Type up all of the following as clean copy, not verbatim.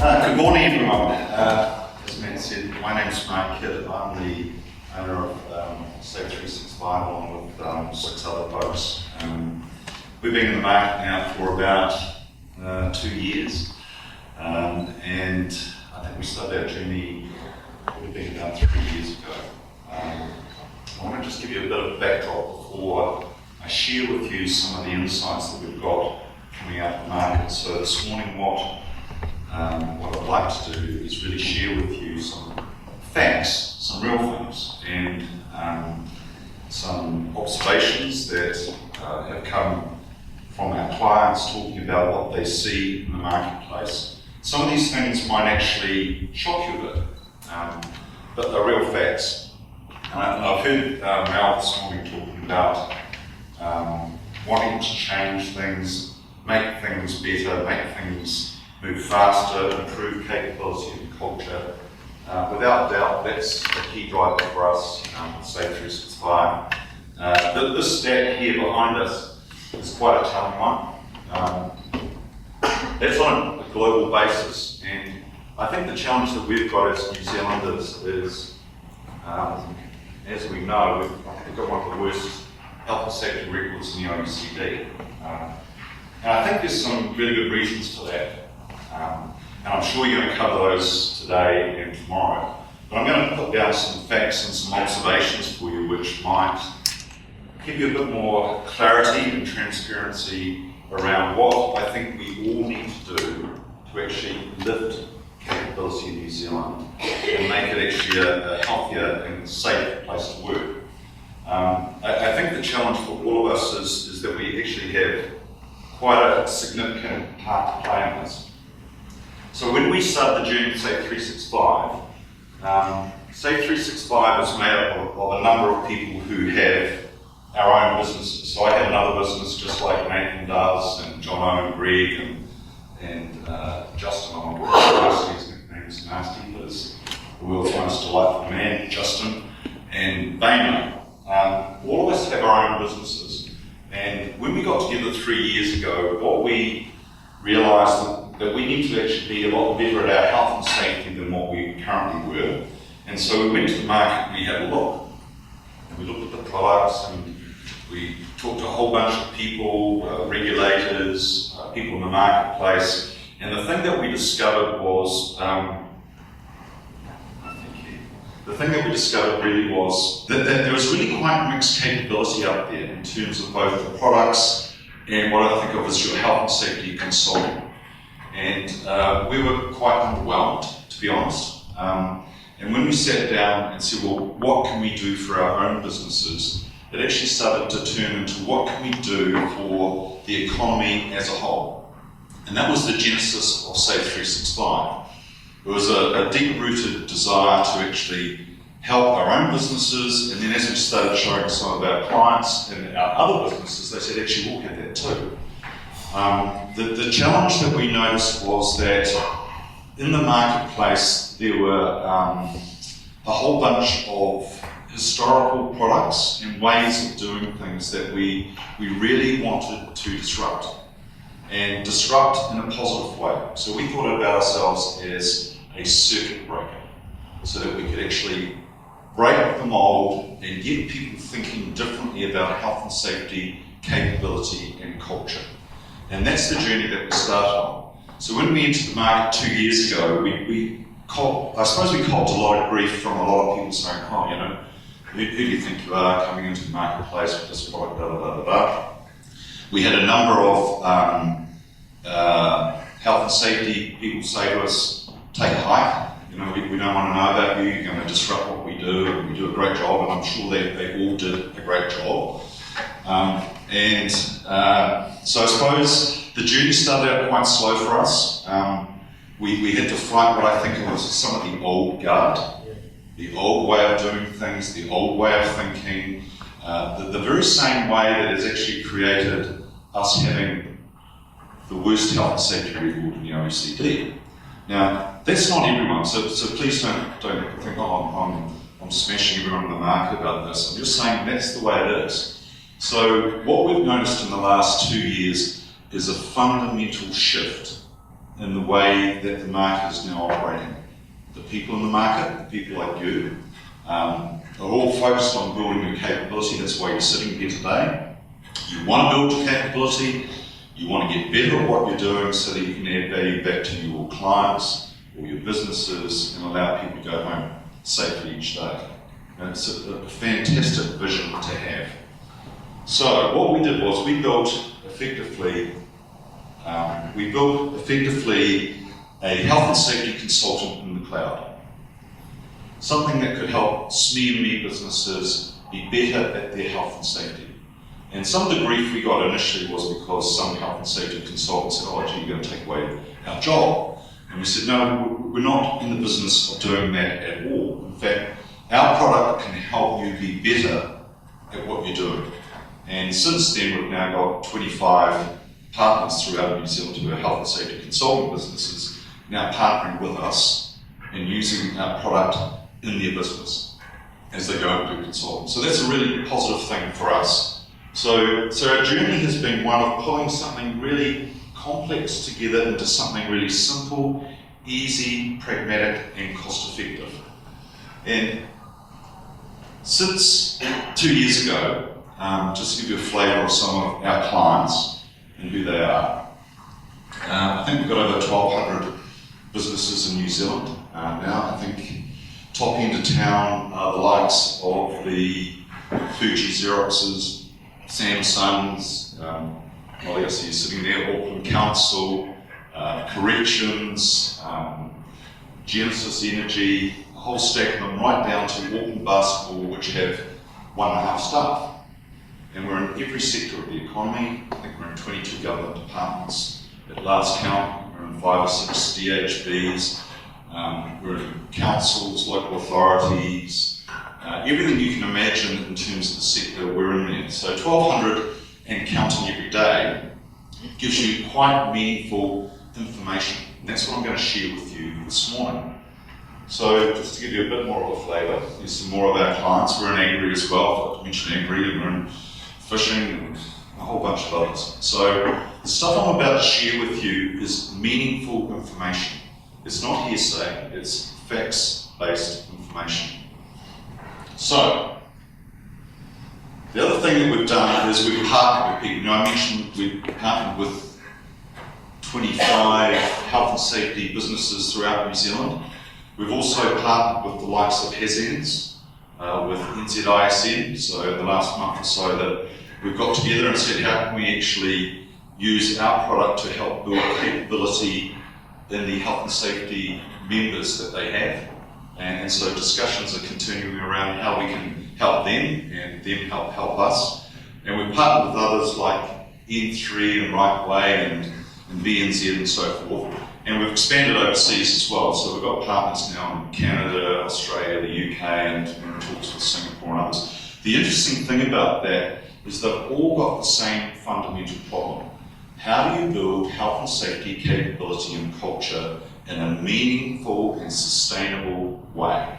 Good morning, everyone. As Matt said, my name is Mark Kidd. I'm the owner of Safe365 along with 6 other folks. We've been in the market now for about 2 years, and I think we started our journey probably about 3 years ago. I want to just give you a bit of a backdrop before I share with you some of the insights that we've got coming out of the market. So this morning, what I'd like to do is really share with you some facts, some real things, and some observations that have come from our clients talking about what they see in the marketplace. Some of these things might actually shock you a bit, but they're real facts. And I've heard Mal this morning talking about wanting to change things, make things better, make things move faster, improve capability and culture. Without doubt, that's a key driver for us, Safe365. This stat here behind us is quite a telling one. That's on a global basis, and I think the challenge that we've got as New Zealanders is, as we know, we've got one of the worst health and safety records in the OECD. And I think there's some really good reasons for that. And I'm sure you're going to cover those today and tomorrow. But I'm going to put down some facts and some observations for you which might give you a bit more clarity and transparency around what I think we all need to do to actually lift capability in New Zealand and make it actually a healthier and safer place to work. I think the challenge for all of us is that we actually have quite a significant part to play in this. So when we started the journey of Safe365, Safe365 is made up of a number of people who have our own businesses. So I have another business just like Nathan does, and John and Greg, and Justin, I'm not sure his nickname is Nasty, but it's the world's most delightful man, Justin, and Bainer. All of us have our own businesses. And when we got together 3 years ago, what we realised that we need to actually be a lot better at our health and safety than what we currently were. And so we went to the market and we had a look. And we looked at the products and we talked to a whole bunch of people, regulators, people in the marketplace. And the thing that we discovered was, really was that there was really quite mixed capability out there in terms of both the products and what I think of as your health and safety consulting. And we were quite underwhelmed, to be honest. And when we sat down and said, well, what can we do for our own businesses, it actually started to turn into what can we do for the economy as a whole. And that was the genesis of Safe365. It was a deep-rooted desire to actually help our own businesses, and then as we started showing some of our clients and our other businesses, they said, actually, we'll have that too. The challenge that we noticed was that in the marketplace there were a whole bunch of historical products and ways of doing things that we really wanted to disrupt, and disrupt in a positive way. So we thought about ourselves as a circuit breaker, so that we could actually break the mold and get people thinking differently about health and safety, capability and culture. And that's the journey that we started on. So when we entered the market 2 years ago, we copped a lot of grief from a lot of people saying, oh, you know, who do you think you are coming into the marketplace with this product, blah, blah, blah, blah. We had a number of health and safety people say to us, take a hike. You know, we don't want to know about you, you're going to disrupt what we do, and we do a great job, and I'm sure they all did a great job. So I suppose the journey started out quite slow for us. We had to fight what I think was some of the old guard, the old way of doing things, the old way of thinking, the very same way that has actually created us having the worst health and safety record in the OECD. Now, that's not everyone, so please don't think, oh, I'm smashing everyone in the market about this. I'm just saying that's the way it is. So what we've noticed in the last 2 years is a fundamental shift in the way that the market is now operating. The people in the market, the people like you, are all focused on building your capability. That's why you're sitting here today. You want to build your capability, you want to get better at what you're doing so that you can add value back to your clients or your businesses and allow people to go home safely each day. And it's a fantastic vision to have. So what we did was we built effectively a health and safety consultant in the cloud. Something that could help SME businesses be better at their health and safety. And some of the grief we got initially was because some health and safety consultants said, oh, gee, you're going to take away our job. And we said, no, we're not in the business of doing that at all. In fact, our product can help you be better at what you're doing. And since then, we've now got 25 partners throughout New Zealand who are health and safety consulting businesses now partnering with us and using our product in their business as they go and do consulting. So that's a really positive thing for us. So our journey has been one of pulling something really complex together into something really simple, easy, pragmatic, and cost-effective. And since 2 years ago, just to give you a flavour of some of our clients and who they are, I think we've got over 1,200 businesses in New Zealand now. I think top end of town are the likes of the Fuji Xeroxes, Samsungs, well, I see you sitting there, Auckland Council, Corrections, Genesis Energy, a whole stack of them, right down to Auckland Basketball, which have 1.5 staff. And we're in every sector of the economy. I think we're in 22 government departments. At last count, we're in 5 or 6 DHBs. We're in councils, local authorities, everything you can imagine in terms of the sector, we're in there. So 1,200 and counting every day gives you quite meaningful information. And that's what I'm going to share with you this morning. So just to give you a bit more of a flavour, here's some more of our clients. We're in agri as well, I mentioned agri, and we're in fishing and a whole bunch of others. So the stuff I'm about to share with you is meaningful information. It's not hearsay, it's facts-based information. So, the other thing that we've done is we've partnered with people. I mentioned we've partnered with 25 health and safety businesses throughout New Zealand. We've also partnered with the likes of HAZNs, with NZHSP, so the last month or so that we've got together and said how can we actually use our product to help build capability in the health and safety members that they have. And so discussions are continuing around how we can help them and them help us. And we've partnered with others like N3 and Right Way and BNZ and so forth. And we've expanded overseas as well. So we've got partners now in Canada, Australia, the UK, and we're in talks with Singapore and others. The interesting thing about that is they've all got the same fundamental problem. How do you build health and safety capability and culture in a meaningful and sustainable way?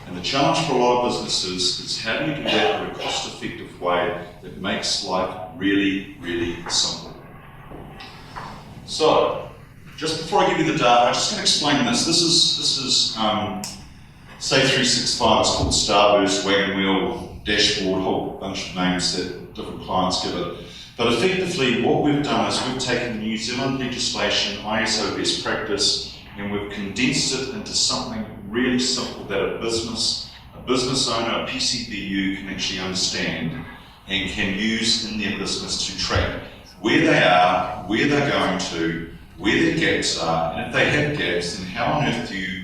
And the challenge for a lot of businesses is how do you do that in a cost-effective way that makes life really, really simple? So, just before I give you the data, I'm just going to explain this. This is Safe365. It's called Starburst, Wagon Wheel, Dashboard, a whole bunch of names that different clients give it. But effectively, what we've done is we've taken New Zealand legislation, ISO best practice, and we've condensed it into something really simple that a business owner, a PCBU can actually understand and can use in their business to track where they are, where they're going to, where their gaps are, and if they have gaps, then how on earth do you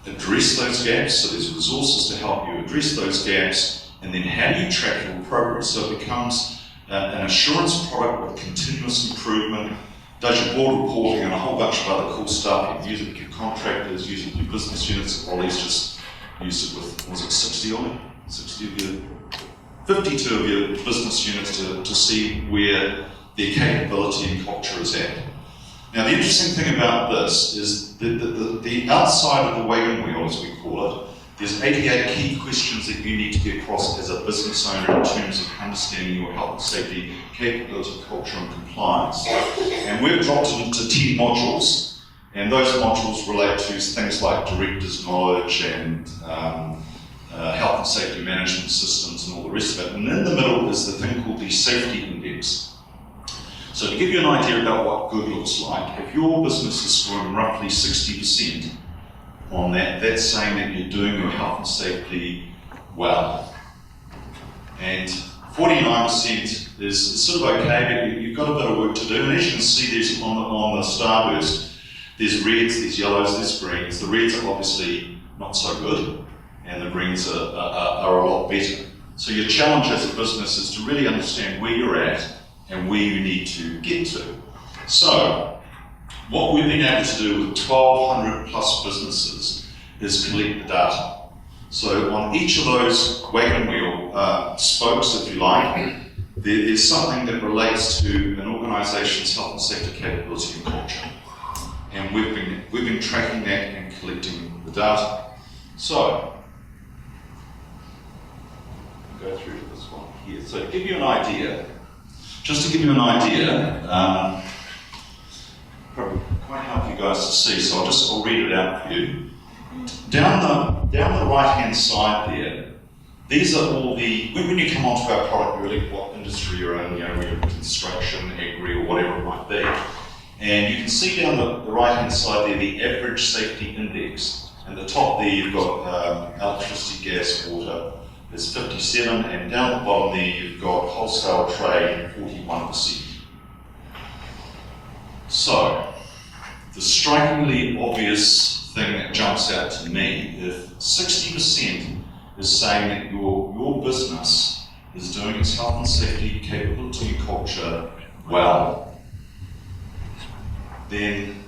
address those gaps? So there's resources to help you address those gaps, and then how do you track your progress? So it becomes an assurance product with continuous improvement, does your board reporting and a whole bunch of other cool stuff. You can use it with your contractors, use it with your business units. Ollie's just used it with, was it 60 Ollie? 60 of your, 52 of your business units to see where their capability and culture is at. Now the interesting thing about this is the outside of the wagon wheel, as we call it, There's 88 key questions that you need to get across as a business owner in terms of understanding your health and safety, capability, culture and compliance. And we've dropped it into 10 modules, and those modules relate to things like director's knowledge and health and safety management systems and all the rest of it. And in the middle is the thing called the safety index. So to give you an idea about what good looks like, if your business is scoring roughly 60% on that, that's saying that you're doing your health and safety well. And 49% is sort of okay, but you've got a bit of work to do. And as you can see, there's on the starburst, there's reds, there's yellows, there's greens. The reds are obviously not so good, and the greens are a lot better. So your challenge as a business is to really understand where you're at and where you need to get to. So, what we've been able to do with 1,200 plus businesses is collect the data. So on each of those wagon wheel spokes, if you like, there's something that relates to an organisation's health and safety capability and culture. And we've been tracking that and collecting the data. So, I'll go through to this one here. So to give you an idea, probably quite hard for you guys to see, so I'll read it out for you. Down the right-hand side there, these are all the, when you come onto our product, really what industry you're in, whether you're construction, agri, or whatever it might be. And you can see down the right-hand side there, the average safety index. At the top there, you've got electricity, gas, water, is 57, and down the bottom there, you've got wholesale trade, 41%. So, the strikingly obvious thing that jumps out to me, if 60% is saying that your business is doing its health and safety, capability and culture well, then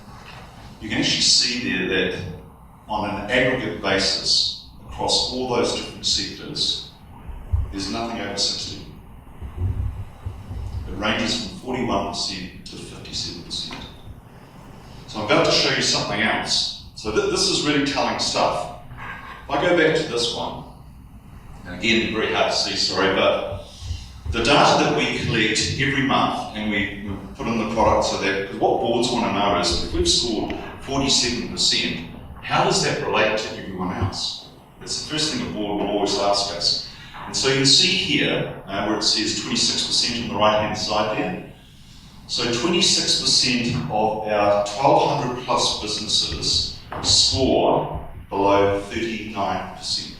you can actually see there that on an aggregate basis, across all those different sectors, there's nothing over 60. It ranges from 41% to 57%. So I'm about to show you something else. So this is really telling stuff. If I go back to this one, and again, very hard to see, sorry, but the data that we collect every month and we put in the product so that, because what boards want to know is if we've scored 47%, how does that relate to everyone else? That's the first thing a board will always ask us. And so you can see here where it says 26% on the right-hand side there. So 26% of our 1,200 plus businesses score below 39%.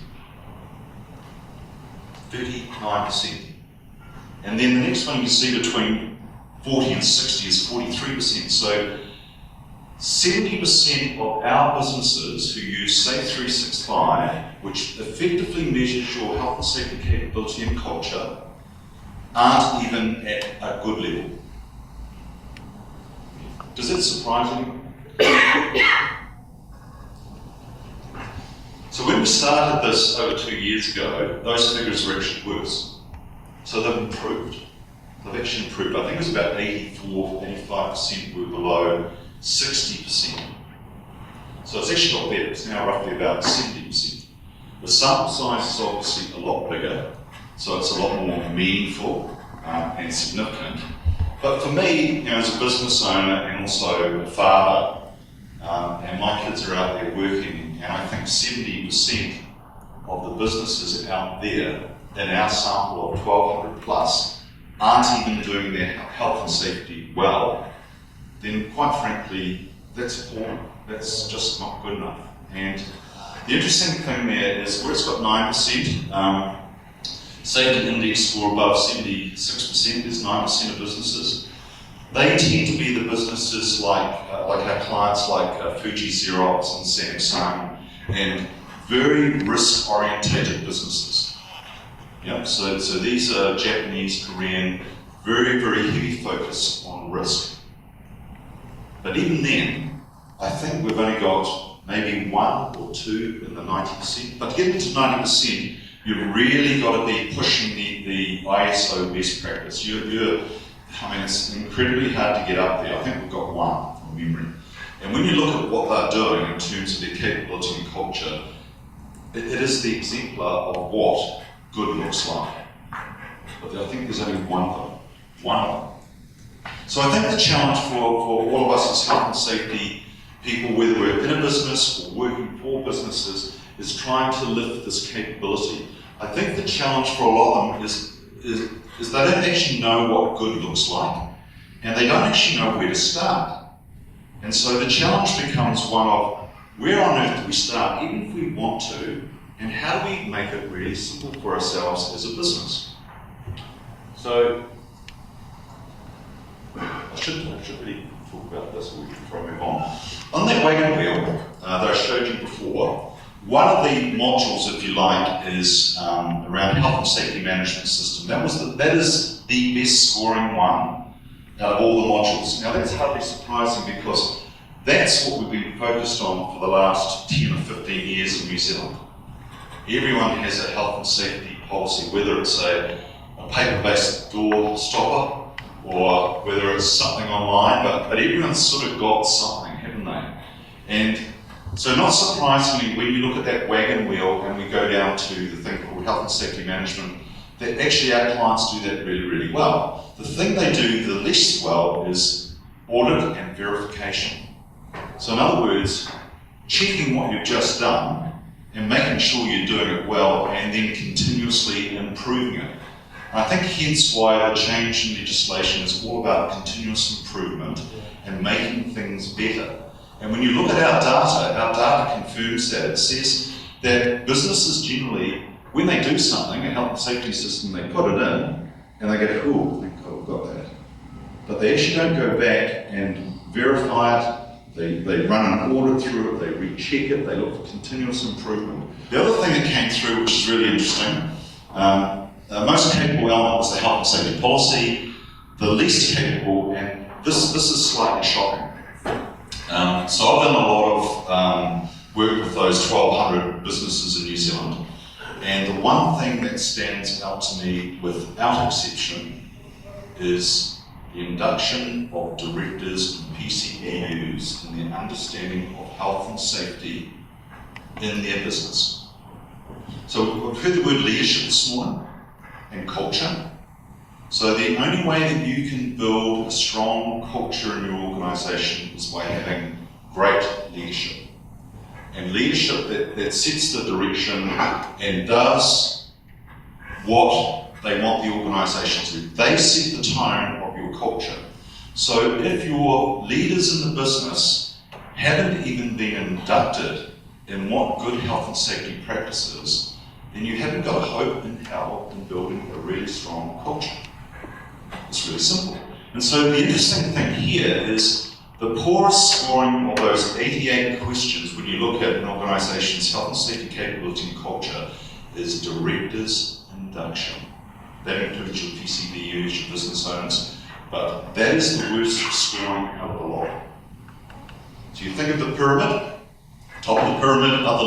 39%. And then the next one you see between 40 and 60 is 43%. So 70% of our businesses who use Safe365, which effectively measures your health and safety capability and culture, aren't even at a good level. Does that surprise anyone? So when we started this over 2 years ago, those figures were actually worse. So they've improved. They've actually improved. I think it was about 84, 85% were below 60%. So it's actually got better. It's now roughly about 70%. The sample size is obviously a lot bigger, so it's a lot more meaningful and significant. But for me, as a business owner and also a father, and my kids are out there working, and I think 70% of the businesses out there in our sample of 1,200 plus aren't even doing their health and safety well, then quite frankly, that's poor. That's just not good enough. And the interesting thing there is where it's got 9%, safety index score above 76% is 9% of businesses. They tend to be the businesses like our clients like Fuji, Xerox and Samsung, and very risk-orientated businesses. Yep. So these are Japanese, Korean, very, very heavy focus on risk. But even then, I think we've only got maybe 1 or 2 in the 90%. But to get into 90%, you've really got to be pushing the ISO best practice. It's incredibly hard to get up there. I think we've got 1 from memory. And when you look at what they're doing in terms of their capability and culture, it is the exemplar of what good looks like. But I think there's only one of them. One of them. So I think the challenge for all of us as health and safety people, whether we're in a business or working for businesses, is trying to lift this capability. I think the challenge for a lot of them is they don't actually know what good looks like, and they don't actually know where to start. And so the challenge becomes one of, where on earth do we start, even if we want to, and how do we make it really simple for ourselves as a business? So, I should really talk about this, or we can try and move on. On that wagon wheel that I showed you before, one of the modules, if you like, is around health and safety management system. That is the best scoring one out of all the modules. Now that's hardly surprising because that's what we've been focused on for the last 10 or 15 years in New Zealand. Everyone has a health and safety policy, whether it's a paper-based door stopper or whether it's something online, but everyone's sort of got something, haven't they? And so not surprisingly, when you look at that wagon wheel and we go down to the thing called health and safety management, that actually our clients do that really, really well. The thing they do the least well is audit and verification. So in other words, checking what you've just done and making sure you're doing it well and then continuously improving it. And I think hence why the change in legislation is all about continuous improvement and making things better. And when you look at our data confirms that. It says that businesses generally, when they do something, a health and safety system, they put it in and they go, oh, thank God we've got that. But they actually don't go back and verify it. They run an audit through it, they recheck it, they look for continuous improvement. The other thing that came through, which is really interesting, most capable element was the health and safety policy. The least capable, and this is slightly shocking. So I've done a lot of work with those 1,200 businesses in New Zealand, and the one thing that stands out to me without exception is the induction of directors and PCBUs in their understanding of health and safety in their business. So we've heard the word leadership this morning and culture. So the only way that you can build a strong culture in your organisation is by having great leadership. And leadership that sets the direction and does what they want the organisation to. They set the tone of your culture. So if your leaders in the business haven't even been inducted in what good health and safety practice is, then you haven't got a hope in hell in building a really strong culture. It's really simple. And so the interesting thing here is the poorest scoring of those 88 questions when you look at an organisation's health and safety capability and culture is directors induction. That includes your PCBUs, your business owners, but that is the worst scoring out of the lot. So you think of the pyramid, top of the pyramid are the